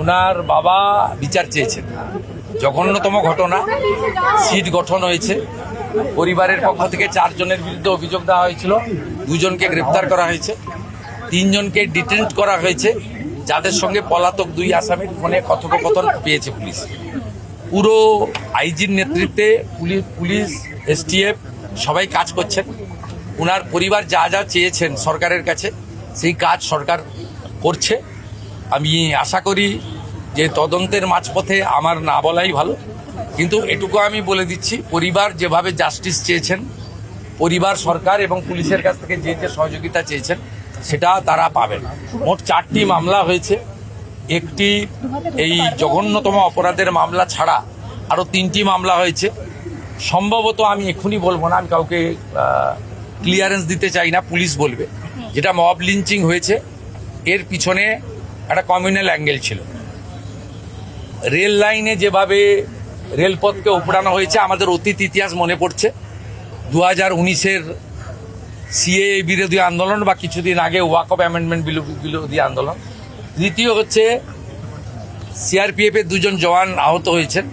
ওনার বাবা বিচার চেয়েছেন। জঘন্যতম ঘটনা, সিট গঠন হয়েছে, পরিবারের পক্ষ থেকে 4 জনের বিরুদ্ধে অভিযোগ দেওয়া হয়েছিল, 2 জনকে গ্রেপ্তার করা হয়েছে, 3 জনকে ডিটেন্ট করা হয়েছে, যাদের সঙ্গে পলাতক 2 আসামির ফোনে কথোপকথন পেয়েছে পুলিশ। পুরো আইজির নেতৃত্বে পুলিশ, এসটিএফ সবাই কাজ করছেন। ওনার পরিবার যা যা চেয়েছেন সরকারের কাছে সেই কাজ সরকার করছে। আমি আশা করি যে তদন্তের মাঝপথে আমার না বলাই ভালো, কিন্তু এটুকু আমি বলে দিচ্ছি, পরিবার যেভাবে জাস্টিস চেয়েছেন, পরিবার সরকার এবং পুলিশের কাছ থেকে যে যে সহযোগিতা চেয়েছেন সেটা তারা পাবেন। মোট 4টি মামলা হয়েছে। একটি এই জঘন্যতম অপরাধের মামলা ছাড়া আরও 3টি মামলা হয়েছে। সম্ভবত আমি এক্ষুনি বলবো না, আমি কাউকে ক্লিয়ারেন্স দিতে চাই না, পুলিশ বলবে। যেটা মব লিঞ্চিং হয়েছে, এর পিছনে একটা কমিউনাল অ্যাঙ্গেল ছিল। রেল লাইনে যেভাবে রেলপথকে উপড়ানো হয়েছে, আমাদের অতীত ইতিহাস মনে পড়ছে। 2019-এর সিএএ বিরোধী আন্দোলন বা কিছুদিন আগে ওয়াকফ অ্যামেন্ডমেন্ট বিরোধী আন্দোলন। তৃতীয় হচ্ছে সিআরপিএফের 2 জন জওয়ান আহত হয়েছেন,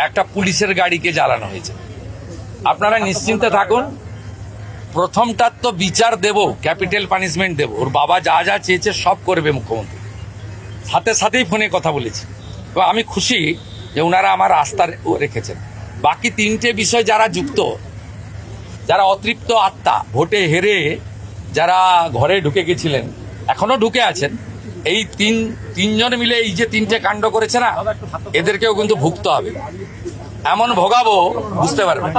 একটা পুলিশের গাড়িকে জ্বালানো হয়েছে। আপনারা নিশ্চিন্তে থাকুন, প্রথমটার তো বিচার দেব, ক্যাপিটাল পানিশমেন্ট দেব। ওর বাবা যা যা চেয়েছে সব করবে মুখ্যমন্ত্রী। সাথেই ফোনে কথা বলেছি এবং আমি খুশি যে ওনারা আমার আস্থা রেখেছেন। বাকি 3টে বিষয় যারা যুক্ত, যারা অতৃপ্ত আত্মা, ভোটে হেরে যারা ঘরে ঢুকে গেছিলেন, এখনো ঢুকে আছেন, এই তিনজন মিলে এই যে 3টে কাণ্ড করেছে না, এদেরকেও কিন্তু ভুগতে হবে। এমন ভোগাবো বুঝতে পারবেন।